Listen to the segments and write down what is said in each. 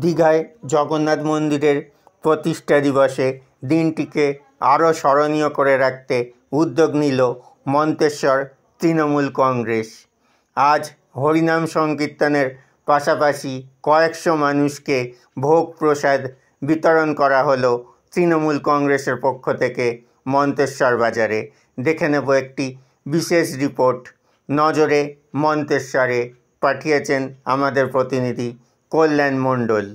দীঘায় জগন্নাথ মন্দিরের প্রতিষ্ঠা দিবসে দিনটিকে আরও স্মরণীয় করে রাখতে উদ্যোগ নিল মন্তেশ্বর তৃণমূল কংগ্রেস। আজ হরিনাম সংকীর্তনের পাশাপাশি কয়েকশো মানুষকে ভোগ প্রসাদ বিতরণ করা হলো তৃণমূল কংগ্রেসের পক্ষ থেকে মন্তেশ্বর বাজারে। দেখে নেব একটি বিশেষ রিপোর্ট। নজরে মন্তেশ্বরে পাঠিয়েছেন আমাদের প্রতিনিধি কল্যাণ মণ্ডল।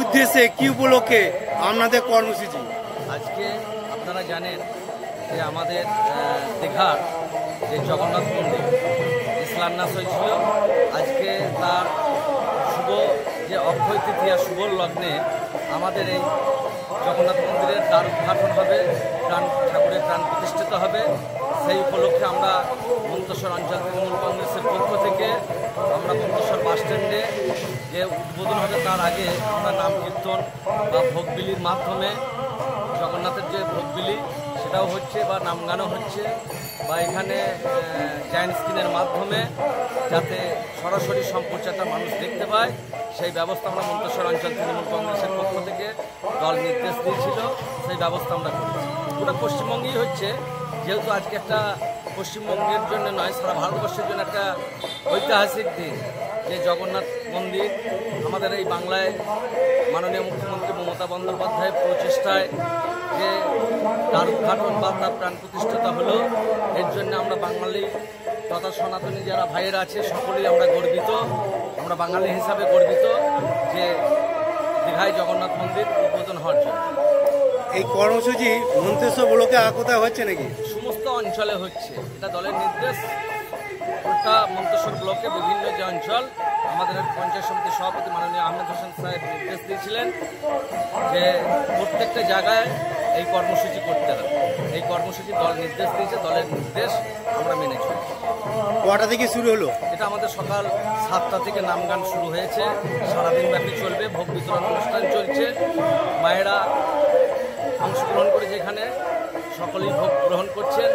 উদ্দেশ্যে কি উপলক্ষে আপনাদের কর্মসূচি? আজকে আপনারা জানেন যে আমাদের দীঘার যে জগন্নাথ মন্দির শিলান্যাস হয়েছিল। আজকে তার শুভ যে অক্ষয় তৃতীয়া শুভ লগ্নে আমাদের এই জগন্নাথ মন্দিরের দ্বার উদ্ঘাটন হবে, ঠাকুরের প্রাণ প্রতিষ্ঠিত হবে। সেই উপলক্ষে আমরা মন্তেশ্বর অঞ্চল তৃণমূল কংগ্রেসের পক্ষ থেকে আমরা মন্তেশ্বর বাস স্ট্যান্ডে যে উদ্বোধন হবে তার আগে আমরা নাম কীর্তন বা ভোগবিলির মাধ্যমে জগন্নাথের যে ভোগবিলি সেটাও হচ্ছে বা নাম গানও হচ্ছে, বা এখানে জায়ান্ট স্ক্রিনের মাধ্যমে যাতে সরাসরি সম্প্রচারটা মানুষ দেখতে পায় সেই ব্যবস্থা আমরা মন্তেশ্বর অঞ্চল তৃণমূল কংগ্রেসের পক্ষ থেকে দল নির্দেশ দিয়েছিল, সেই ব্যবস্থা আমরা করেছি। পুরো পশ্চিমবঙ্গেই হচ্ছে, যেহেতু আজকে একটা পশ্চিমবঙ্গের জন্য নয় সারা ভারতবর্ষের জন্য একটা ঐতিহাসিক দিন, যে জগন্নাথ মন্দির আমাদের এই বাংলায় মাননীয় মুখ্যমন্ত্রী মমতা বন্দ্যোপাধ্যায়ের প্রচেষ্টায় যে তার উদ্ঘাটন বা তার প্রাণ প্রতিষ্ঠাতা হলো। এর জন্য আমরা বাঙালি তথা সনাতনী যারা ভাইয়েরা আছে সকলেই আমরা গর্বিত, আমরা বাঙালি হিসাবে গর্বিত যে দীঘায় জগন্নাথ মন্দির উদ্বোধন হওয়ার জন্য। এই কর্মসূচি মন্তেশ্বর ব্লকে আর কোথায় হচ্ছে নাকি? সমস্ত অঞ্চলে হচ্ছে, এটা দলের নির্দেশ। গোটা মন্তেশ্বর ব্লকে বিভিন্ন যে অঞ্চল আমাদের পঞ্চায়েত সমিতির সভাপতি মাননীয় আহমেদ হোসেন সাহেব নির্দেশ দিয়েছিলেন যে প্রত্যেকটা জায়গায় এই কর্মসূচি করতে হবে। এই কর্মসূচি দল নির্দেশ দিয়েছে, দলের নির্দেশ আমরা মেনে চলি। কটা থেকে শুরু হলো? এটা আমাদের সকাল 7টা থেকে নাম গান শুরু হয়েছে, সারাদিন ব্যাপী চলবে। ভোগ বিতরণ অনুষ্ঠান চলছে, মায়েরা অংশগ্রহণ করেছে, এখানে সকলেই ভোগ গ্রহণ করছেন,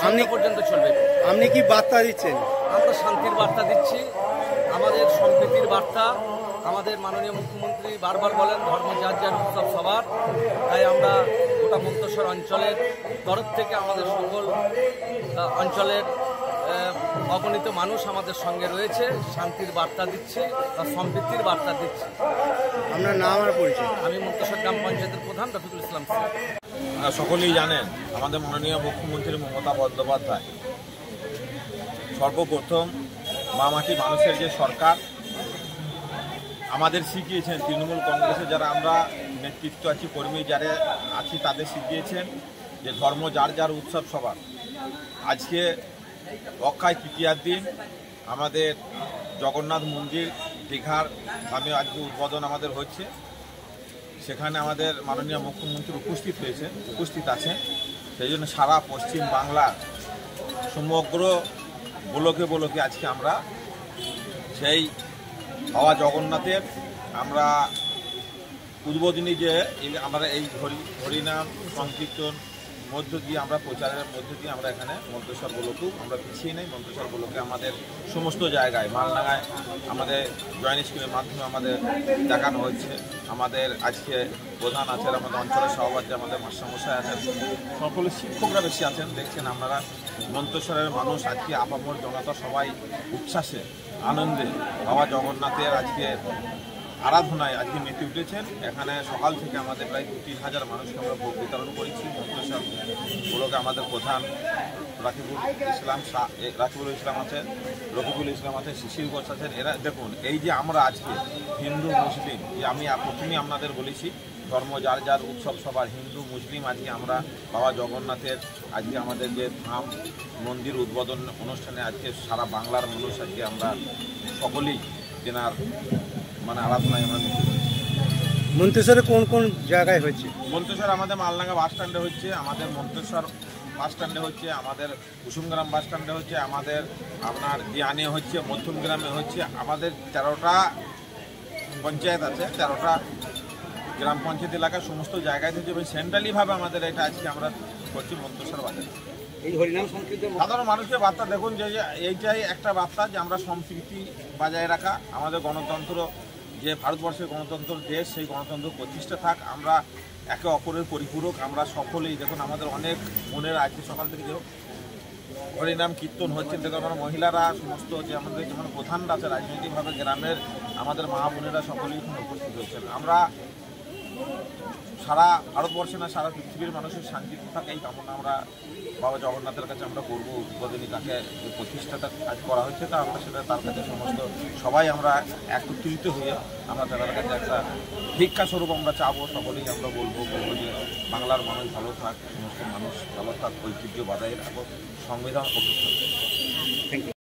সন্ধ্যা পর্যন্ত চলবে। আপনি কি বার্তা দিচ্ছেন? আমরা শান্তির বার্তা দিচ্ছি, আমাদের সম্প্রীতির বার্তা। আমাদের মাননীয় মুখ্যমন্ত্রী বারবার বলেন ধর্ম যার যার উৎসব সবার, তাই আমরা গোটা মন্তেশ্বর অঞ্চলের তরফ থেকে আমাদের সকল অঞ্চলের অগণিত মানুষ আমাদের সঙ্গে রয়েছে, শান্তির বার্তা দিচ্ছি বা সম্প্রীতির বার্তা দিচ্ছি। আপনার নাম আর পরিচয়? আমি মন্তেশ্বর গ্রাম পঞ্চায়েতের প্রধান রফিকুল ইসলাম স্যার। সকলেই জানেন আমাদের মাননীয় মুখ্যমন্ত্রী মমতা বন্দ্যোপাধ্যায় সর্বপ্রথম মা মাটি মানুষের যে সরকার আমাদের শিখিয়েছেন, তৃণমূল কংগ্রেসে যারা আমরা নেতৃত্ব আছি, কর্মী যারা আছি তাদের শিখিয়েছেন যে ধর্ম যার যার উৎসব সবার। আজকে অক্ষয় তৃতীয়ার দিন আমাদের জগন্নাথ মন্দির দীঘার ধামে আজকে উদ্বোধন আমাদের হচ্ছে। সেখানে আমাদের মাননীয় মুখ্যমন্ত্রী উপস্থিত আছেন। সেই জন্য সারা পশ্চিম বাংলা সমগ্র ব্লকে আজকে আমরা সেই বাবা জগন্নাথের আমরা উদ্বোধনী যে আমরা এই হরিনাম সংকীর্তন মধ্য দিয়ে আমরা প্রচারের মধ্য দিয়ে আমরা এখানে মন্তেশ্বর ব্লকেও আমরা পিছিয়ে নেই। মন্তেশ্বর ব্লকে আমাদের সমস্ত জায়গায় মালডাঙ্গায় আমাদের জয়েন্ট স্কুলের মাধ্যমে আমাদের দেখানো হচ্ছে। আমাদের আজকে প্রধান আছেন, আমাদের অঞ্চলের সভাপতি আমাদের মাস্টারমশাই আছেন, সকলে শিক্ষকরা বেশি আছেন। দেখছেন আপনারা মন্তেশ্বরের মানুষ আজকে আপামর জনতা সবাই উচ্ছ্বাসে আনন্দে বাবা জগন্নাথের আজকে আরাধনায় আজকে মেতে উঠেছেন। এখানে সকাল থেকে আমাদের প্রায় 2-3 হাজার মানুষকে আমরা ভোগ বিতরণ করেছি। মন্তেশ্বর ব্লকে আমাদের প্রধান রাকিবুল ইসলাম আছেন, রফিকুল ইসলাম আছেন, শিশির ঘোষ আছেন। এরা দেখুন, এই যে আমরা আজকে হিন্দু মুসলিম, যে আমি প্রথমেই আপনাদের বলেছি ধর্ম যার যার উৎসব সবার, হিন্দু মুসলিম আজকে আমরা বাবা জগন্নাথের আজকে আমাদের যে ধাম মন্দির উদ্বোধন অনুষ্ঠানে আজকে সারা বাংলার মানুষ আজকে আমরা সকলেই তেনার আরাধনায় আমরা। মন্তেশ্বরে কোন কোন জায়গায় হচ্ছে? মন্তেশ্বর আমাদের মালডাঙ্গা বাস স্ট্যান্ডে হচ্ছে, আমাদের মন্তেশ্বর বাস স্ট্যান্ডে হচ্ছে, আমাদের কুসুমগ্রাম বাস স্ট্যান্ডে হচ্ছে, আমাদের আপনার দিয়ানে হচ্ছে, মধ্যমগ্রামে হচ্ছে। আমাদের 13টা পঞ্চায়েত আছে, 13টা গ্রাম পঞ্চায়েত এলাকার সমস্ত জায়গায় হচ্ছে এবং সেন্ট্রালিভাবে আমাদের এটা আজকে আমরা করছি মন্তেশ্বর বাজারে। এই হরিনাম সংকীর্তন সাধারণ মানুষের বার্তা দেখুন যে এইটাই একটা বার্তা যে আমরা সম্প্রীতি বজায় রাখা, আমাদের গণতন্ত্র যে ভারতবর্ষের গণতন্ত্র দেশ, সেই গণতন্ত্র প্রতিষ্ঠা থাক, আমরা একে অপরের পরিপূরক, আমরা সকলেই দেখুন আমাদের অনেক মনের আজকে সকাল থেকে যে হরিনাম কীর্তন হচ্ছে, দেখুন আমরা মহিলারা সমস্ত যে আমাদের যেমন প্রধানরা আছে রাজনৈতিকভাবে গ্রামের আমাদের মা বোনেরা সকলেই এখানে উপস্থিত হয়েছেন। আমরা সারা ভারতবর্ষে না সারা পৃথিবীর মানুষের শান্তিতে থাকা এই কামনা আমরা বাবা জগন্নাথের কাছে আমরা করবো। উদ্বোধনী তাকে যে প্রতিষ্ঠাটা কাজ করা হচ্ছে তা আমরা সেটা তার কাছে সমস্ত সবাই আমরা একত্রিত হয়ে আমরা তাদের কাছে একটা ভিক্ষা স্বরূপ আমরা চাবো, সকলেই আমরা বলবো যে বাংলার মানুষ ভালো থাক, সমস্ত মানুষ ভালো থাক, ঐতিহ্য বজায় রাখো, সংবিধান প্রতিষ্ঠা।